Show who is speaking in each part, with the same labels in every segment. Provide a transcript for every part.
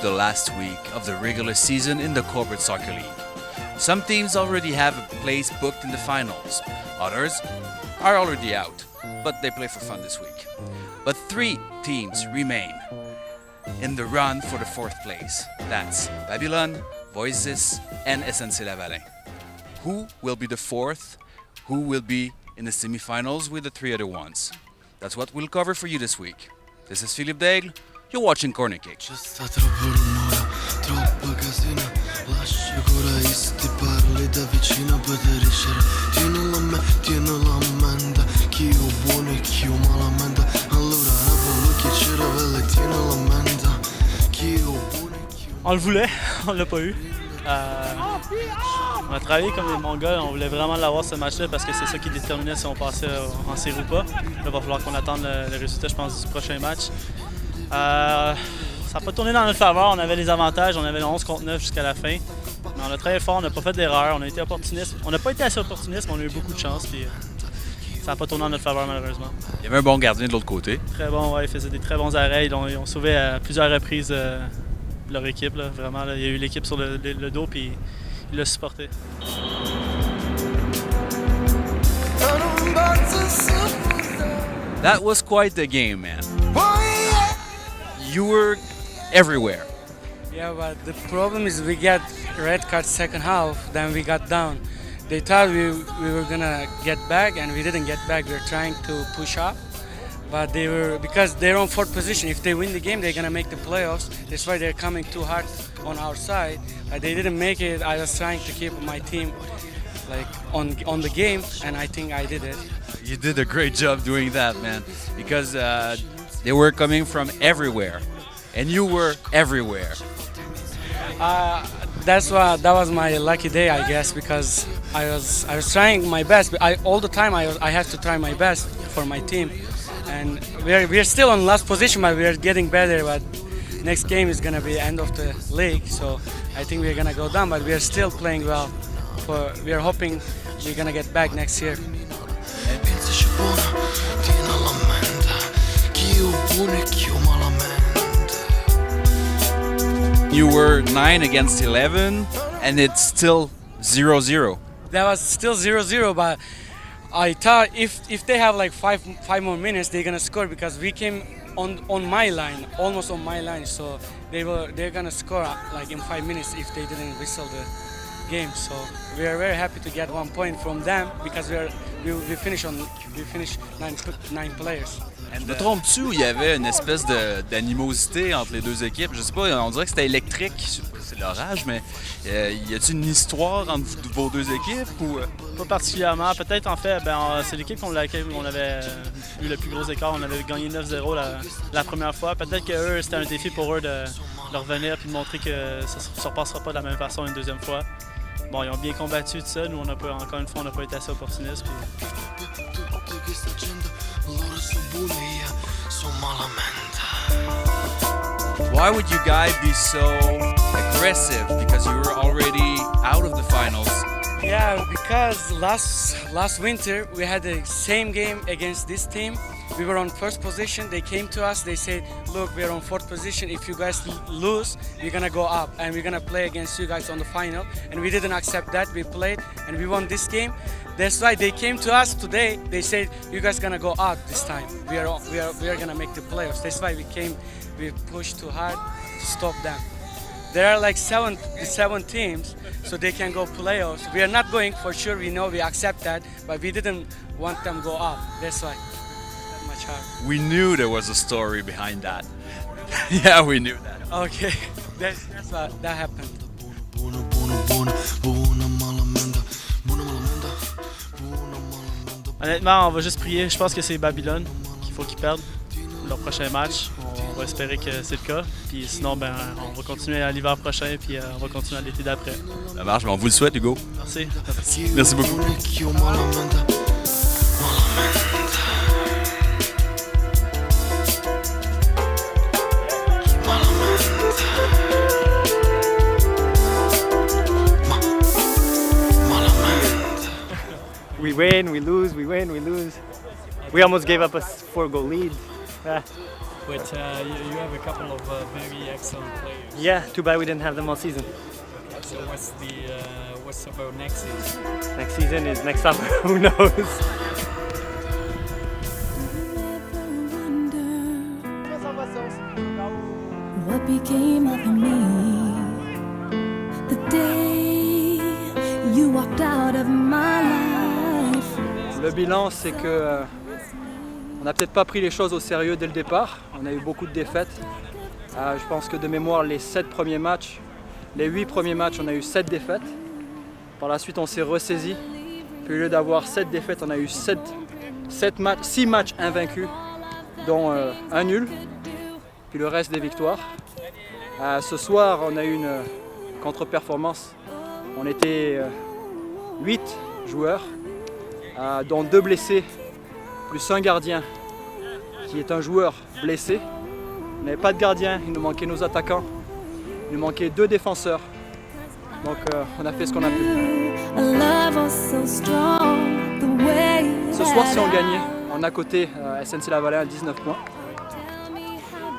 Speaker 1: the last week of the regular season in the Corporate Soccer League. Some teams already have a place booked in the finals. Others are already out, but they play for fun this week. But 3 teams remain in the run for the 4th place. That's Babylon, Voices, and SNC-Lavalin. Who will be the 4th? Who will be in the semifinals with the 3 other ones? That's what we'll cover for you this week. This is Philippe Daigle. You're watching Corner Kick.
Speaker 2: On le voulait, on l'a pas eu. On a travaillé comme des Mongols, on voulait vraiment l'avoir ce match-là parce que c'est ça qui déterminait si on passait en série ou pas. Là, il va falloir qu'on attende le résultat, je pense, du prochain match. Ça n'a pas tourné dans notre faveur, on avait les avantages, on avait le 11 contre 9 jusqu'à la fin. Mais on a travaillé fort, on n'a pas fait d'erreur, on a été opportuniste. On n'a pas été assez opportuniste, mais on a eu beaucoup de chance. Puis, ça n'a pas tourné en notre faveur malheureusement.
Speaker 1: Il y avait un bon gardien de l'autre côté.
Speaker 2: Très bon, ouais, il faisait des très bons arrêts, ils ont sauvé à plusieurs reprises leur équipe. Là, vraiment, là, il y a eu l'équipe sur le dos puis il l'a supporté.
Speaker 1: That was quite the game, man. You were everywhere.
Speaker 3: Yeah, but the problem is we got red card second half, then we got down. They thought we were gonna get back, and we didn't get back. We were trying to push up, but because they're on 4th position. If they win the game, they're gonna make the playoffs. That's why they're coming too hard on our side. But they didn't make it. I was trying to keep my team like on the game, and I think I did it.
Speaker 1: You did a great job doing that, man, because they were coming from everywhere, and you were everywhere.
Speaker 3: That was my lucky day, I guess, because I was trying my best. All the time I had to try my best for my team, and we're still on last position, but we're getting better. But next game is gonna be end of the league, so I think we're gonna go down. But we are still playing well. We are hoping we're gonna get back next year.
Speaker 1: You were 9 against 11, and it's still 0-0.
Speaker 3: That was still 0-0, but I thought if they have like five more minutes, they're gonna score because we came on my line, almost on my line. So they're gonna score like in 5 minutes if they didn't whistle the game. So we are very happy to get 1 point from them because we finished 9 players.
Speaker 1: Me trompes-tu, il y avait une espèce d'animosité entre les deux équipes? Je sais pas, on dirait que c'était électrique. C'est l'orage, mais y a-t-il une histoire entre vos deux équipes? Ou...
Speaker 2: Pas particulièrement. Peut-être en fait, c'est l'équipe contre laquelle on avait eu le plus gros écart. On avait gagné 9-0 la première fois. Peut-être que eux, c'était un défi pour eux de revenir et de montrer que ça ne se repassera pas de la même façon une deuxième fois. Bon, ils ont bien combattu tout ça. Nous, encore une fois, on n'a pas été assez opportunistes.
Speaker 1: Why would you guys be so aggressive? Because you were already out of the finals.
Speaker 3: Yeah, because last winter we had the same game against this team. We were on 1st position. They came to us. They said, "Look, we're on 4th position. If you guys lose, we're gonna go up and we're gonna play against you guys on the final." And we didn't accept that. We played and we won this game. That's why they came to us today. They said, "You guys gonna go out this time. We are gonna make the playoffs." That's why we came. We pushed too hard to stop them. There are like seven teams, so they can go playoffs. We are not going for sure. We know we accept that, but we didn't want them to go up. That's why. That much hard.
Speaker 1: We knew there was a story behind that. Yeah, we knew that.
Speaker 3: Okay, that's what that happened.
Speaker 2: Honnêtement, on va juste prier. Je pense que c'est Babylone qu'il faut qu'ils perdent leur prochain match. On va espérer que c'est le cas. Puis sinon, on va continuer à l'hiver prochain puis on va continuer à l'été d'après.
Speaker 1: Ça marche, mais on vous le souhaite, Hugo.
Speaker 2: Merci.
Speaker 1: Merci beaucoup.
Speaker 4: We win, we lose, we win, we lose. We almost gave up a 4-goal lead.
Speaker 5: but you have a couple of very excellent players.
Speaker 6: Yeah, too bad we didn't have them all season.
Speaker 5: So what's about next season?
Speaker 6: Next season is next summer, who knows?
Speaker 7: What became of me the day you walked out of my life?
Speaker 8: Le bilan, c'est que on n'a peut-être pas pris les choses au sérieux dès le départ. On a eu beaucoup de défaites. Je pense que de mémoire, les 7 premiers matchs, les 8 premiers matchs, on a eu 7 défaites. Par la suite, on s'est ressaisi. Puis au lieu d'avoir 7 défaites, on a eu 6 matchs invaincus, dont un nul, puis le reste des victoires. Ce soir, on a eu une contre-performance. On était 8 joueurs, dont 2 blessés, plus un gardien qui est un joueur blessé. On n'avait pas de gardien, il nous manquait nos attaquants, il nous manquait 2 défenseurs. Donc on a fait ce qu'on a pu. Ce soir, si on gagnait, on a coté SNC-Lavalin à 19 points.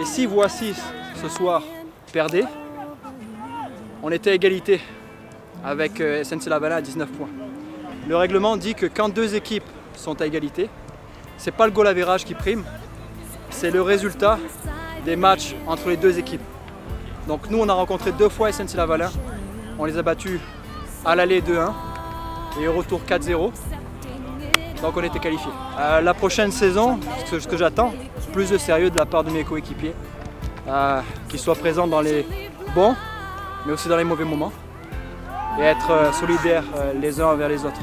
Speaker 8: Et si voici ce soir perdait, on était à égalité avec SNC-Lavalin à 19 points. Le règlement dit que quand 2 équipes sont à égalité, c'est pas le goal average qui prime, c'est le résultat des matchs entre les 2 équipes. Donc nous, on a rencontré 2 fois SNC-Lavalin, on les a battus à l'aller 2-1 et au retour 4-0. Donc on était qualifiés. La prochaine saison, ce que j'attends, plus de sérieux de la part de mes coéquipiers, qu'ils soient présents dans les bons, mais aussi dans les mauvais moments, et être solidaires les uns envers les autres.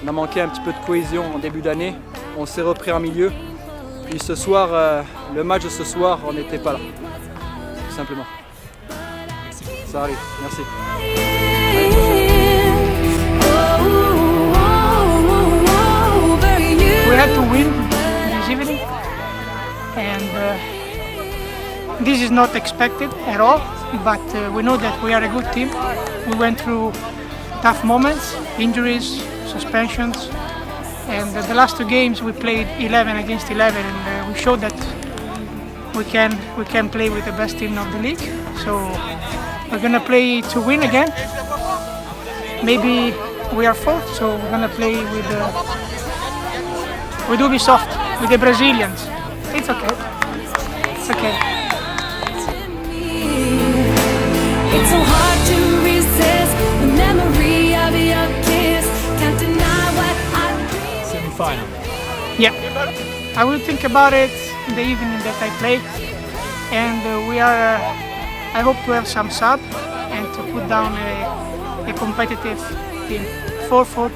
Speaker 8: On a manqué un petit peu de cohésion en début d'année, on s'est repris en milieu, puis ce soir, le match de ce soir, on n'était pas là, tout simplement. Ça arrive, merci.
Speaker 9: We had to win this evening, and this is not expected at all, but we know that we are a good team. We went through tough moments, injuries, suspensions, and the last 2 games we played 11 against 11, and we showed that we can play with the best team of the league. So we're gonna play to win again. Maybe we are 4th, so we're gonna play with Ubisoft, with the Brazilians. It's okay. It's okay.
Speaker 7: It's so hard to resist the memory of your kiss. Can't deny what I dreamed.
Speaker 5: Semi-final.
Speaker 9: Yeah, I will think about it in the evening that I play, and I hope to have some sub and to put down a competitive team. 4-4-2.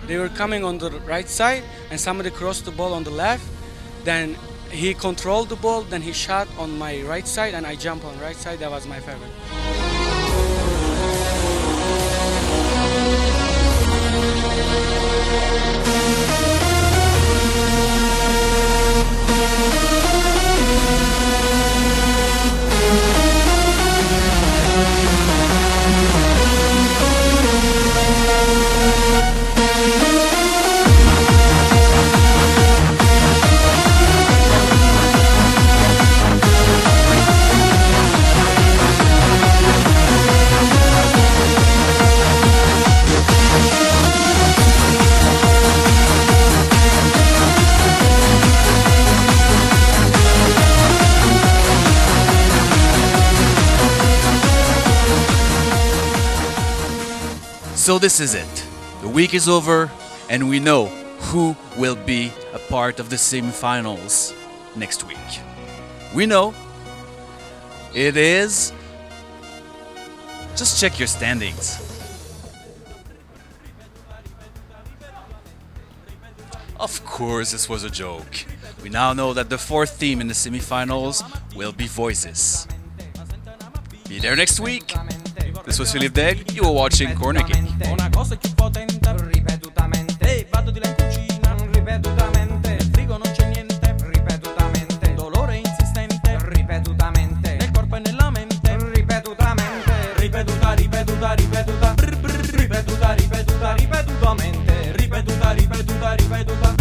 Speaker 3: They were coming on the right side, and somebody crossed the ball on the left. Then he controlled the ball, then he shot on my right side, and I jumped on right side. That was my favorite.
Speaker 1: So this is it. The week is over, and we know who will be a part of the semifinals next week. We know it is... Just check your standings. Of course, this was a joke. We now know that the fourth team in the semifinals will be Voices. Be there next week. This was Philippe Degg. You were watching Corner Kick.
Speaker 10: Una cosa più potente, ripetutamente. Vado di là in cucina, ripetutamente. Nel frigo non c'è niente, ripetutamente. Un dolore insistente, ripetutamente. Nel corpo e nella mente, ripetutamente. Ripetuta, ripetuta, ripetuta. Ripetuta, ripetuta, ripetutamente. Ripetuta, ripetuta, ripetuta.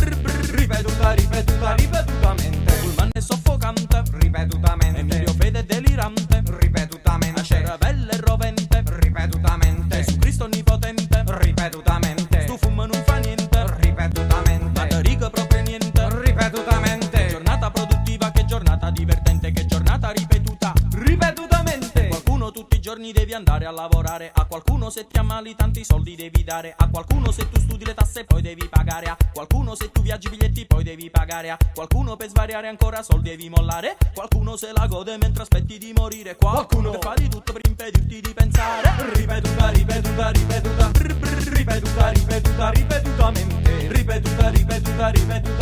Speaker 10: Ripetuta, ripetuta, ripetutamente. Pullman è soffocante, ripetutamente. Emilio Fede è delirante, ripetutamente. Ascera bella e rovente, ripetutamente. Gesù Cristo onnipotente, ripetutamente. Stu fumo non fa niente, ripetutamente. Matarica proprio niente, ripetutamente. Giornata produttiva, che giornata divertente, che giornata ripetuta, ripetutamente. Qualcuno tutti i giorni devi andare a lavorare, a qualcuno se ti ammali tanti soldi devi dare, a qualcuno se tu studi le tasse poi devi pagare, a qualcuno se tu viaggi biglietti poi devi pagare, a qualcuno per svariare ancora soldi devi mollare, qualcuno se la gode mentre aspetti di morire, qualcuno che fa di tutto per impedirti di pensare. Ripetuta, ripetuta, ripetuta, ripetuta, ripetuta, ripetutamente. Ripetuta, ripetuta, ripetuta.